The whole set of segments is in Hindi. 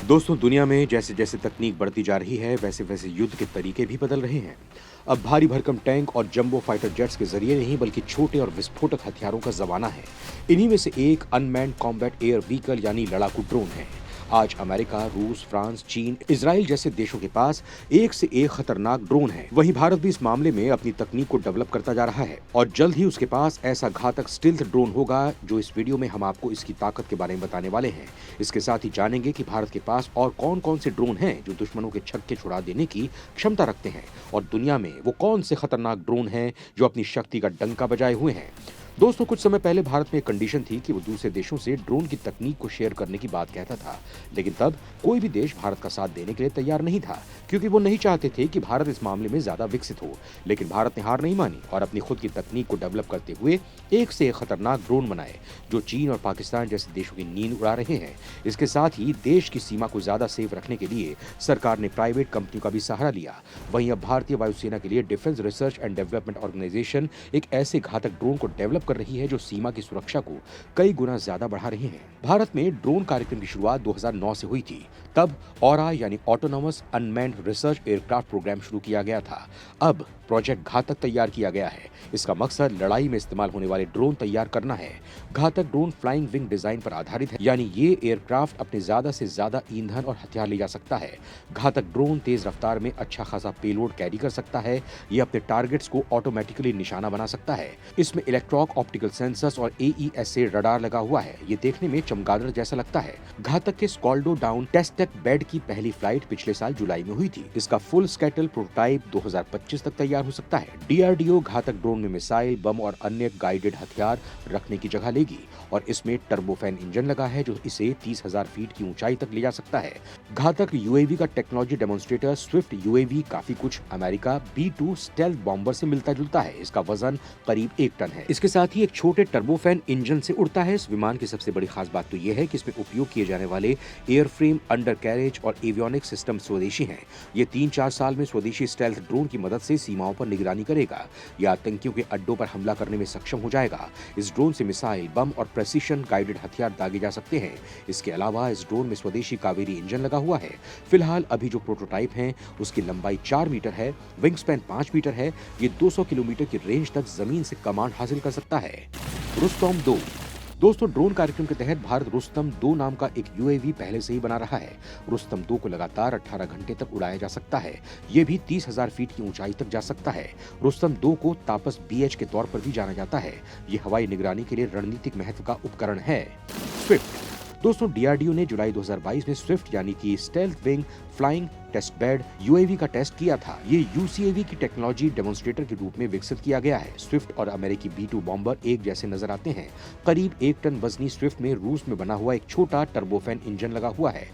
दोस्तों, दुनिया में जैसे जैसे तकनीक बढ़ती जा रही है वैसे वैसे युद्ध के तरीके भी बदल रहे हैं। अब भारी भरकम टैंक और जंबो फाइटर जेट्स के जरिए नहीं बल्कि छोटे और विस्फोटक हथियारों का जमाना है। इन्हीं में से एक अनमैन्ड कॉम्बैट एयर व्हीकल यानी लड़ाकू ड्रोन है। आज अमेरिका, रूस, फ्रांस, चीन, इजराइल जैसे देशों के पास एक से एक खतरनाक ड्रोन है। वहीं भारत भी इस मामले में अपनी तकनीक को डेवलप करता जा रहा है और जल्द ही उसके पास ऐसा घातक स्टिल्थ ड्रोन होगा जो इस वीडियो में हम आपको इसकी ताकत के बारे में बताने वाले हैं। इसके साथ ही जानेंगे कि भारत के पास और कौन कौन से ड्रोन हैं जो दुश्मनों के छक्के छुड़ा देने की क्षमता रखते हैं और दुनिया में वो कौन से खतरनाक ड्रोन हैं जो अपनी शक्ति का डंका बजाए हुए हैं। दोस्तों, कुछ समय पहले भारत में एक कंडीशन थी कि वो दूसरे देशों से ड्रोन की तकनीक को शेयर करने की बात कहता था, लेकिन तब कोई भी देश भारत का साथ देने के लिए तैयार नहीं था क्योंकि वो नहीं चाहते थे कि भारत इस मामले में ज्यादा विकसित हो। लेकिन भारत ने हार नहीं मानी और अपनी खुद की तकनीक को डेवलप करते हुए एक से एक खतरनाक ड्रोन बनाए जो चीन और पाकिस्तान जैसे देशों की नींद उड़ा रहे हैं। इसके साथ ही देश की सीमा को ज्यादा सेफ रखने के लिए सरकार ने प्राइवेट कंपनियों का भी सहारा लिया। वहीं अब भारतीय वायुसेना के लिए defence research and development organisation एक ऐसे घातक ड्रोन को डेवलप कर रही है जो सीमा की सुरक्षा को कई गुना ज्यादा बढ़ा रहे हैं। भारत में ड्रोन कार्यक्रम की शुरुआत 2009 से हुई थी। तब ऑरा यानी autonomous unmanned research aircraft programme शुरू किया गया था। अब प्रोजेक्ट घातक तैयार किया गया है। इसका मकसद लड़ाई में इस्तेमाल होने वाले ड्रोन तैयार करना है। घातक ड्रोन फ्लाइंग विंग डिजाइन पर आधारित है, यानी ये एयरक्राफ्ट अपने ज्यादा से ज्यादा ईंधन और हथियार ले जा सकता है। घातक ड्रोन तेज रफ्तार में अच्छा खासा पेलोड कैरी कर सकता है। ये अपने टारगेट्स को ऑटोमेटिकली निशाना बना सकता है। इसमें इलेक्ट्रॉक ऑप्टिकल सेंसर्स और AESA रडार लगा हुआ है। ये देखने में चमगादड़ जैसा लगता है। घातक के स्कॉल्डो डाउन टेस्ट बेड की पहली फ्लाइट पिछले साल जुलाई में हुई थी। इसका फुल स्केटल प्रोटोटाइप 2025 तक तैयार हो सकता है। DRDO घातक ड्रोन में मिसाइल, बम और अन्य गाइडेड हथियार रखने की जगह लेगी और इसमें टर्बोफैन इंजन लगा है जो इसे 30,000 फीट की ऊंचाई तक ले जा सकता है। घातक UAV का टेक्नोलॉजी डेमोन्स्ट्रेटर स्विफ्ट UAV काफी कुछ अमेरिका B2 स्टेल्थ बॉम्बर से मिलता जुलता है। इसका वजन करीब 1 टन है। इसके साथ ही एक छोटे टर्बोफैन इंजन से उड़ता है। इस विमान की सबसे बड़ी खास बात तो यह है कि इसमें उपयोग किए जाने वाले एयरफ्रेम, अंडर कैरेज और एवियोनिक सिस्टम स्वदेशी हैं। ये 3-4 साल में स्वदेशी स्टेल्थ ड्रोन की मदद से सीमाओं पर निगरानी करेगा या आतंकियों के अड्डों पर हमला करने में सक्षम हो जाएगा। इस ड्रोन से मिसाइल, बम और प्रेसिशन गाइडेड हथियार दागे जा सकते हैं। इसके अलावा इस ड्रोन में स्वदेशी कावेरी इंजन लगा हुआ है। फिलहाल अभी जो प्रोटोटाइप है उसकी लंबाई 4 मीटर है, विंग स्पैन 5 मीटर है। ये 200 किलोमीटर की रेंज तक जमीन से कमांड हासिल कर सकता है। रुस्तम 2। दोस्तों, ड्रोन कार्यक्रम के तहत भारत रुस्तम 2 नाम का एक UAV पहले से ही बना रहा है। रुस्तम 2 को लगातार 18 घंटे तक उड़ाया जा सकता है। ये भी 30,000 फीट की ऊंचाई तक जा सकता है। रुस्तम 2 को तापस BH के तौर पर भी जाना जाता है। ये हवाई निगरानी के लिए रणनीतिक महत्व का उपकरण है। स्विफ्ट। दोस्तों, DRDO ने जुलाई 2022 में स्विफ्ट यानी कि stealth wing flying test bed UAV का टेस्ट किया था। ये UCAV की टेक्नोलॉजी डेमोन्स्ट्रेटर के रूप में विकसित किया गया है। स्विफ्ट और अमेरिकी B2 बॉम्बर एक जैसे नजर आते हैं। करीब 1 टन वजनी स्विफ्ट में रूस में बना हुआ एक छोटा टर्बोफैन इंजन लगा हुआ है,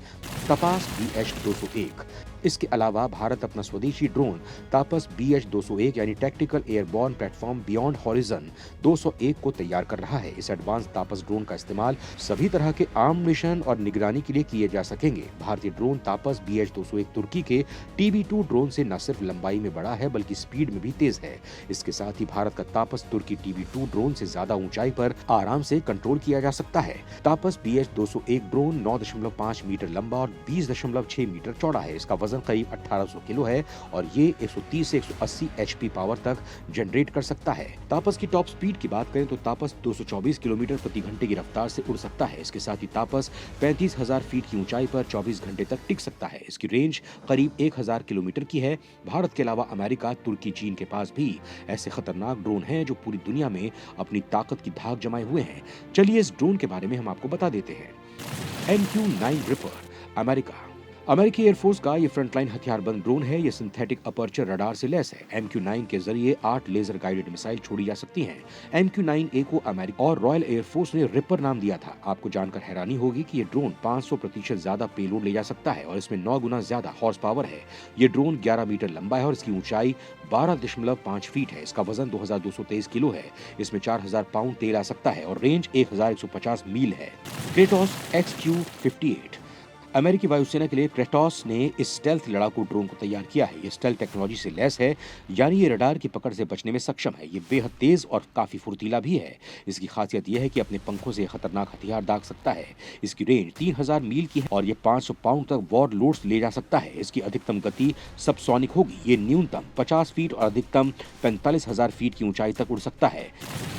तपास BH-201। इसके अलावा भारत अपना स्वदेशी ड्रोन तापस BH-201 यानी tactical airborne platform beyond horizon 201 को तैयार कर रहा है। इस एडवांस तापस ड्रोन का इस्तेमाल सभी तरह के आर्म मिशन और निगरानी के लिए किए जा सकेंगे। भारतीय ड्रोन तापस BH-201 तुर्की के TB2 ड्रोन से न सिर्फ लंबाई में बड़ा है बल्कि स्पीड में भी तेज है। इसके साथ ही भारत का तापस तुर्की TB2 ड्रोन से ज्यादा ऊंचाई पर आराम से कंट्रोल किया जा सकता है। तापस BH-201 ड्रोन 9.5 मीटर लंबा और 20.6 मीटर चौड़ा है। इसका वजन करीब 1800 किलो है और ये 130 से 180 HP पावर तक जनरेट कर सकता है। तापस की टॉप स्पीड की बात करें तो तापस 224 किलोमीटर प्रति घंटे की रफ्तार से उड़ सकता है। इसके साथ ही तापस 35,000 फीट की ऊंचाई पर 24 घंटे तक टिक सकता है। इसकी रेंज करीब 1000 किलोमीटर की है। भारत के अलावा अमेरिका, तुर्की, चीन के पास भी ऐसे खतरनाक ड्रोन हैं जो पूरी दुनिया में अपनी ताकत की धाक जमाए हुए हैं। चलिए इस ड्रोन के बारे में हम आपको बता देते हैं। MQ-9 ripper. अमेरिकी एयरफोर्स का ये फ्रंटलाइन हथियारबंद ड्रोन है। ये सिंथेटिक अपर्चर रडार से लैस है। MQ-9 के जरिए 8 लेजर गाइडेड मिसाइल छोड़ी जा सकती हैं। MQ-9A को अमेरिका और रॉयल एयरफोर्स ने रिपर नाम दिया था। आपको जानकर हैरानी होगी कि ये ड्रोन 500% ज्यादा पेलोड ले जा सकता है और इसमें 9 गुना ज्यादा हॉर्स पावर है। ये ड्रोन 11 मीटर लंबा है और इसकी ऊंचाई 12.5 फीट है। इसका वजन 2223 किलो है। इसमें 4000 पाउंड तेल आ सकता है और रेंज 1150 मील है। Kratos XQ-58। अमेरिकी वायुसेना के लिए क्रेटोस ने इस स्टेल्थ लड़ाकू ड्रोन को तैयार किया है। ये स्टेल्थ टेक्नोलॉजी से लैस है, यानी ये रडार की पकड़ से बचने में सक्षम है। ये बेहद तेज और काफी फुर्तीला भी है। इसकी खासियत यह है कि अपने पंखों से खतरनाक हथियार दाग सकता है। इसकी रेंज 3000 मील की है और ये 500 पाउंड तक वॉर लोड्स ले जा सकता है। इसकी अधिकतम गति सबसोनिक होगी। ये न्यूनतम 50 फीट और अधिकतम 45,000 फीट की ऊंचाई तक उड़ सकता है।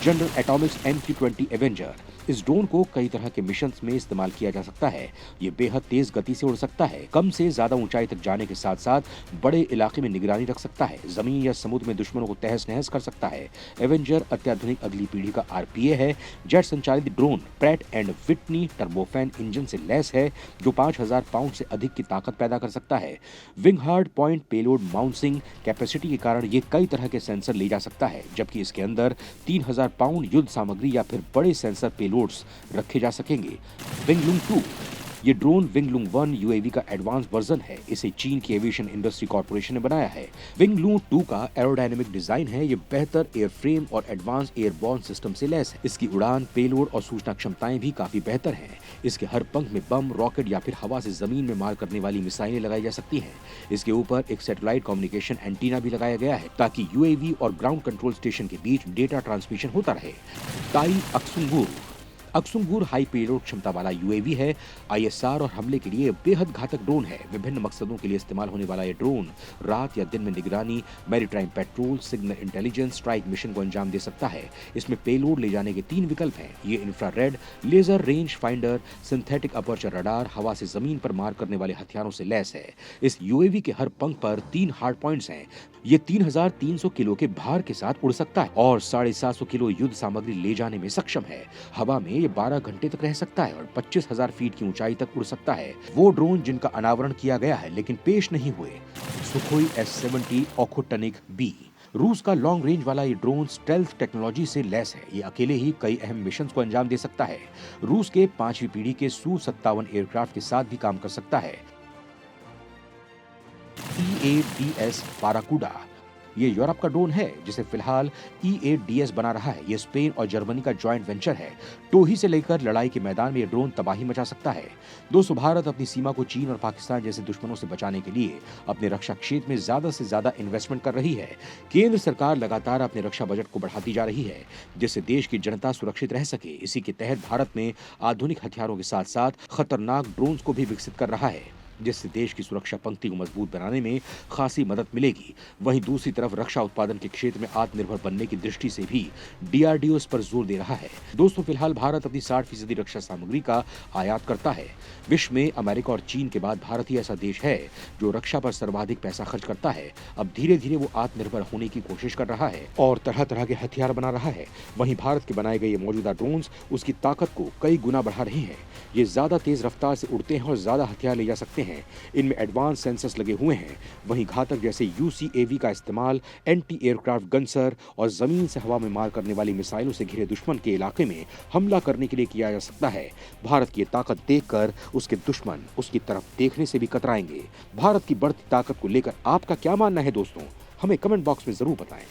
जनरल एटॉमिक्स MQ-20 एवेंजर, इस ड्रोन को कई तरह के मिशंस में इस्तेमाल किया जा सकता है। ये बेहद तेज गति से उड़ सकता है, कम से ज्यादा ऊंचाई तक जाने के साथ साथ बड़े इलाके में निगरानी रख सकता है, जमीन या समुद्र में दुश्मनों को तहस नहस कर सकता है। एवेंजर अत्याधुनिक अगली पीढ़ी का RPA है। जेट संचालित drone Pratt and Whitney turbofan engine से लैस है, जो 5000 पाउंड से अधिक की ताकत पैदा कर सकता है। Wing hard point payload mounting capacity के कारण ये कई तरह के सेंसर ले जा सकता है, जबकि इसके अंदर 3000 पाउंड युद्ध सामग्री या फिर बड़े सेंसर पेलोड्स रखे जा सकेंगे। विंगलुंग 2, ये ड्रोन विंगलुंग 1 UAV का एडवांस वर्जन है। इसे चीन की एविएशन इंडस्ट्री कॉर्पोरेशन ने बनाया है। विंगलुंग 2 का एरोडायनेमिक डिजाइन है। ये बेहतर एयरफ्रेम और एडवांस एयरबॉर्न सिस्टम से लैस है। इसकी उड़ान, पेलोड और सूचना क्षमताएं भी काफी बेहतर हैं। इसके हर पंख में बम, रॉकेट या फिर हवा से जमीन में मार करने वाली मिसाइलें लगाई जा सकती हैं। इसके ऊपर एक सैटेलाइट कम्युनिकेशन एंटीना भी लगाया गया है, ताकि UAV और ग्राउंड कंट्रोल स्टेशन के बीच डेटा ट्रांसमिशन होता रहे। ताई अक्सुंगुर, अक्सुंगुर हाई पेलोड क्षमता वाला UAV है। ISR और हमले के लिए बेहद घातक ड्रोन है। विभिन्न मकसदों के लिए इस्तेमाल होने वाला ये ड्रोन रात या दिन में निगरानी, maritime petrol, signal intelligence, strike mission को अंजाम दे सकता है। इसमें पेलोड ले जाने के 3 विकल्प हैं। ये infrared, laser range finder, synthetic aperture radar, हवा से जमीन पर मार करने वाले हथियारों से लैस है। इस UAV के हर पंख पर 3 हार्ड पॉइंट्स हैं। ये 3300 किलो के भार के साथ उड़ सकता है और 750 किलो युद्ध सामग्री ले जाने में सक्षम है। हवा में ये 12 घंटे तक रह सकता है और 25,000 फीट की ऊंचाई तक उड़ सकता है। वो ड्रोन जिनका अनावरण किया गया है लेकिन पेश नहीं हुए, सुखोई S-70 ओखोटनिक B। रूस का लॉन्ग रेंज वाला ये ड्रोन स्टेल्थ टेक्नोलॉजी से लैस है। ये अकेले ही कई अहम मिशंस को अंजाम दे सकता है। रूस के 5वीं पीढ़ी के Su-57 एयरक्राफ्ट के साथ भी काम कर सकता है। EADS बाराकूडा, ये यूरोप का ड्रोन है जिसे फिलहाल EADS बना रहा है। ये स्पेन और जर्मनी का जॉइंट वेंचर है। टोही से लेकर लड़ाई के मैदान में ये ड्रोन तबाही मचा सकता है। दोस्तों, भारत अपनी सीमा को चीन और पाकिस्तान जैसे दुश्मनों से बचाने के लिए अपने रक्षा क्षेत्र में ज्यादा से ज्यादा इन्वेस्टमेंट कर रही है। केंद्र सरकार लगातार अपने रक्षा बजट को बढ़ाती जा रही है, जिससे देश की जनता सुरक्षित रह सके। इसी के तहत भारत में आधुनिक हथियारों के साथ साथ खतरनाक ड्रोन्स को भी विकसित कर रहा है, जिससे देश की सुरक्षा पंक्ति को मजबूत बनाने में खासी मदद मिलेगी। वहीं दूसरी तरफ रक्षा उत्पादन के क्षेत्र में आत्मनिर्भर बनने की दृष्टि से भी DRDO इस पर जोर दे रहा है। दोस्तों, फिलहाल भारत अपनी 60% रक्षा सामग्री का आयात करता है। विश्व में अमेरिका और चीन के बाद भारत ही ऐसा देश है जो रक्षा पर सर्वाधिक पैसा खर्च करता है। अब धीरे धीरे वो आत्मनिर्भर होने की कोशिश कर रहा है और तरह तरह के हथियार बना रहा है। वहीं भारत के बनाए गए ये मौजूदा ड्रोन्स उसकी ताकत को कई गुना बढ़ा रहे हैं। ये ज्यादा तेज रफ्तार से उड़ते हैं और ज्यादा हथियार ले जा सकते हैं। इनमें एडवांस सेंसर्स लगे हुए हैं। वहीं घातक जैसे UCAV का इस्तेमाल एंटी एयरक्राफ्ट गन्सर और जमीन से हवा में मार करने वाली मिसाइलों से घिरे दुश्मन के इलाके में हमला करने के लिए किया जा सकता है। भारत की ताकत देखकर उसके दुश्मन उसकी तरफ देखने से भी कतराएंगे। भारत की बढ़ती ताकत को लेकर आपका क्या मानना है दोस्तों? हमें कमेंट बॉक्स में जरूर बताएं।